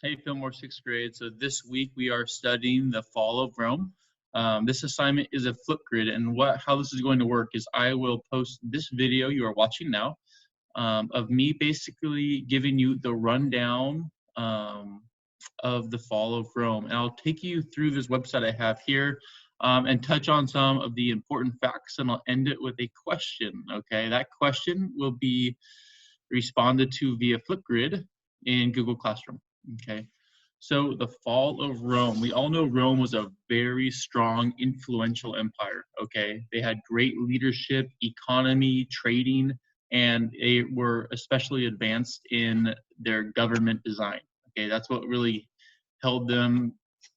Hey, Fillmore, sixth grade. So this week we are studying the fall of Rome. This assignment is a Flipgrid, and how this is going to work is I will post this video you are watching now of me basically giving you the rundown of the fall of Rome. And I'll take you through this website I have here and touch on some of the important facts, and I'll end it with a question, okay? That question will be responded to via Flipgrid in Google Classroom. Okay, so the fall of Rome. We all know Rome was a very strong, influential empire. Okay, they had great leadership, economy, trading, and they were especially advanced in their government design. Okay, that's what really held them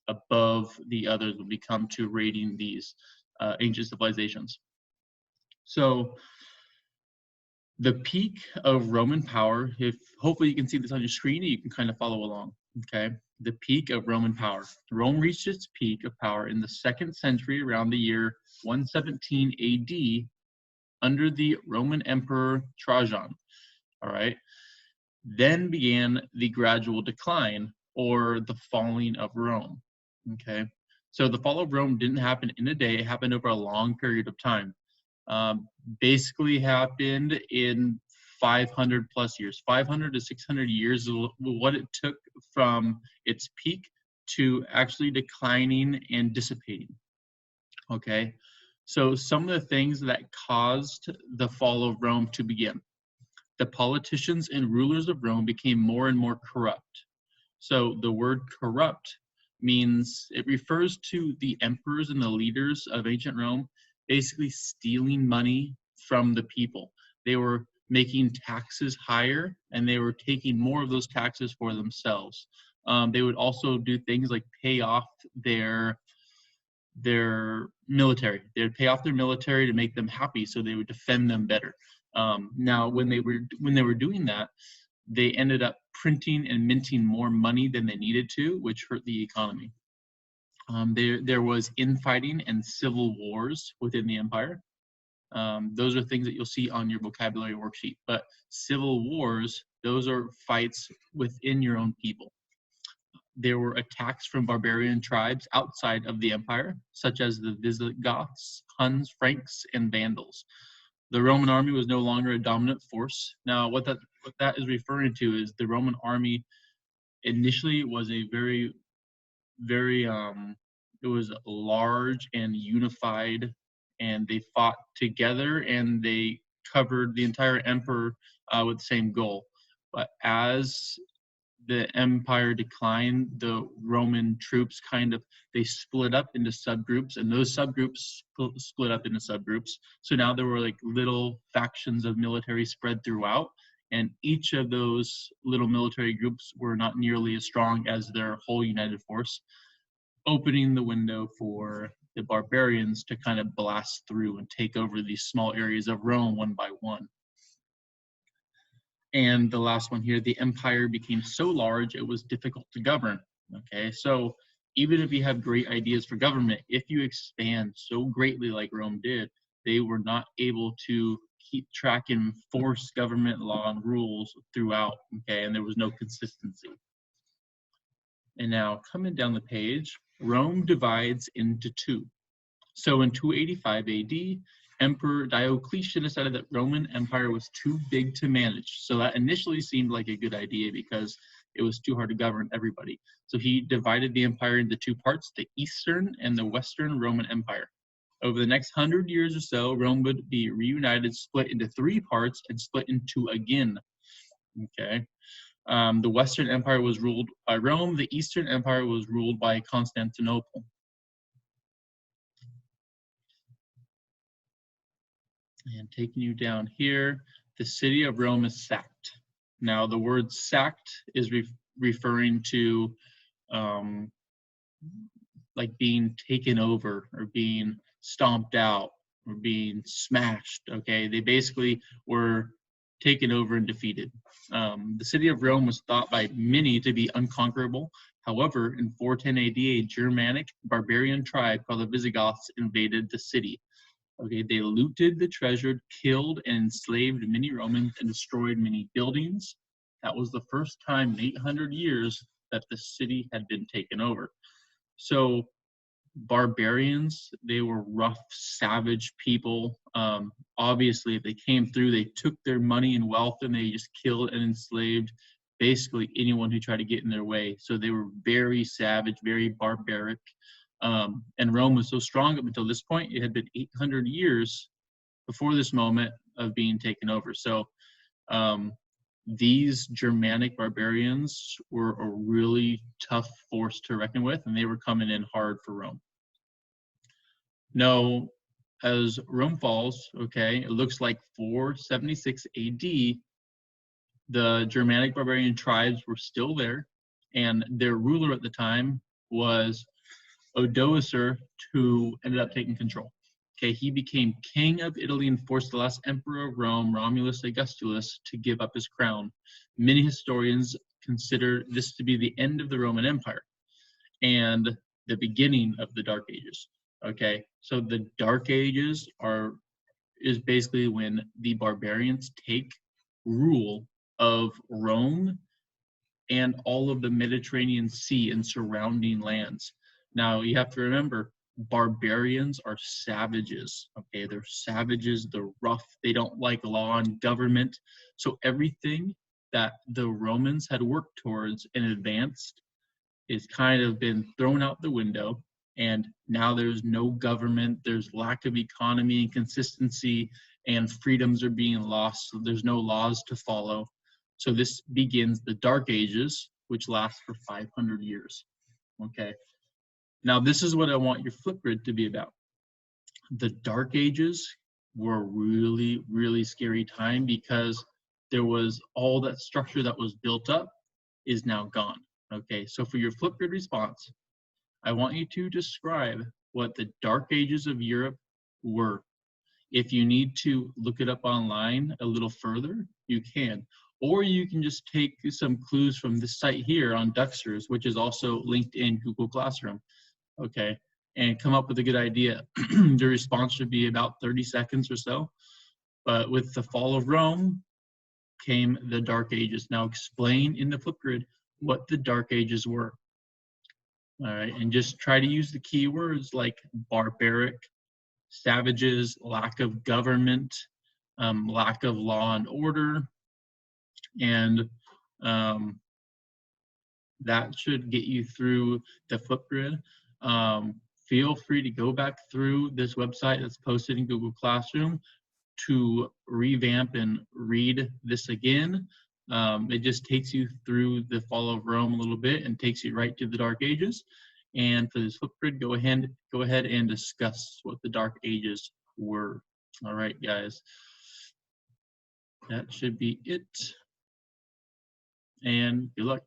above the others when we come to rating these ancient civilizations. So the peak of Roman power, if hopefully you can see this on your screen and you can kind of follow along, okay? The peak of Roman power. Rome reached its peak of power in the 2nd century around the year 117 AD under the Roman Emperor Trajan, all right? Then began the gradual decline or the falling of Rome, okay? So the fall of Rome didn't happen in a day, it happened over a long period of time. Basically happened in 500 plus years. 500 to 600 years is what it took from its peak to actually declining and dissipating. Okay, so some of the things that caused the fall of Rome to begin. The politicians and rulers of Rome became more and more corrupt. So the word corrupt means it refers to the emperors and the leaders of ancient Rome basically stealing money from the people. They were making taxes higher and they were taking more of those taxes for themselves. They would also do things like pay off their military. They would pay off their military to make them happy so they would defend them better. Now, when they were doing that, they ended up printing and minting more money than they needed to, which hurt the economy. There was infighting and civil wars within the empire. Those are things that you'll see on your vocabulary worksheet. But civil wars, those are fights within your own people. There were attacks from barbarian tribes outside of the empire, such as the Visigoths, Huns, Franks, and Vandals. The Roman army was no longer a dominant force. Now, what that is referring to is the Roman army initially was a very it was large and unified, and they fought together and they covered the entire empire with the same goal. But as the empire declined, the Roman troops they split up into subgroups, and those subgroups split up into subgroups. So now there were like little factions of military spread throughout, and each of those little military groups were not nearly as strong as their whole united force, opening the window for the barbarians to kind of blast through and take over these small areas of Rome one by one. And the last one here, the empire became so large it was difficult to govern. Okay, so even if you have great ideas for government, if you expand so greatly like Rome did, they were not able to keep track and enforce government law and rules throughout, okay, and there was no consistency. And now coming down the page, Rome divides into two. So in 285 AD, Emperor Diocletian decided that Roman Empire was too big to manage. So that initially seemed like a good idea because it was too hard to govern everybody. So he divided the empire into two parts, the Eastern and the Western Roman Empire. Over the next 100 years or so, Rome would be reunited, split into three parts, and split into two again. Okay. The Western Empire was ruled by Rome. The Eastern Empire was ruled by Constantinople. And taking you down here, the city of Rome is sacked. Now, the word sacked is referring to like being taken over or being stomped out or being smashed, okay? They basically were taken over and defeated. The city of Rome was thought by many to be unconquerable. However, in 410 AD, a Germanic barbarian tribe called the Visigoths invaded the city. Okay, they looted the treasure, killed and enslaved many Romans, and destroyed many buildings. That was the first time in 800 years that the city had been taken over. So barbarians, they were rough, savage people. Obviously, if they came through, they took their money and wealth and they just killed and enslaved basically anyone who tried to get in their way. So they were very savage, very barbaric. And Rome was so strong up until this point. It had been 800 years before this moment of being taken over. So these Germanic barbarians were a really tough force to reckon with, and they were coming in hard for Rome. Now, as Rome falls, okay, it looks like 476 AD, the Germanic barbarian tribes were still there, and their ruler at the time was Odoacer, who ended up taking control. Okay, he became king of Italy and forced the last emperor of Rome, Romulus Augustulus, to give up his crown. Many historians consider this to be the end of the Roman Empire and the beginning of the Dark Ages. Okay, so the Dark Ages is basically when the barbarians take rule of Rome and all of the Mediterranean Sea and surrounding lands. Now, you have to remember, barbarians are savages, okay? They're savages, they're rough, they don't like law and government. So everything that the Romans had worked towards and advanced is kind of been thrown out the window, and now there's no government, there's lack of economy and consistency, and freedoms are being lost, so there's no laws to follow. So this begins the Dark Ages, which last for 500 years, okay? Now, this is what I want your Flipgrid to be about. The Dark Ages were a really, really scary time because there was all that structure that was built up is now gone, okay? So for your Flipgrid response, I want you to describe what the Dark Ages of Europe were. If you need to look it up online a little further, you can. Or you can just take some clues from this site here on Duxers, which is also linked in Google Classroom, okay, and come up with a good idea. The response should be about 30 seconds or so. But with the fall of Rome came the Dark Ages. Now explain in the Flipgrid what the Dark Ages were. All right, and just try to use the keywords like barbaric, savages, lack of government, lack of law and order, and that should get you through the Flipgrid. Feel free to go back through this website that's posted in Google Classroom to revamp and read this again. It just takes you through the fall of Rome a little bit and takes you right to the Dark Ages. And for this Flipgrid, go ahead and discuss what the Dark Ages were. All right, guys. That should be it. And good luck.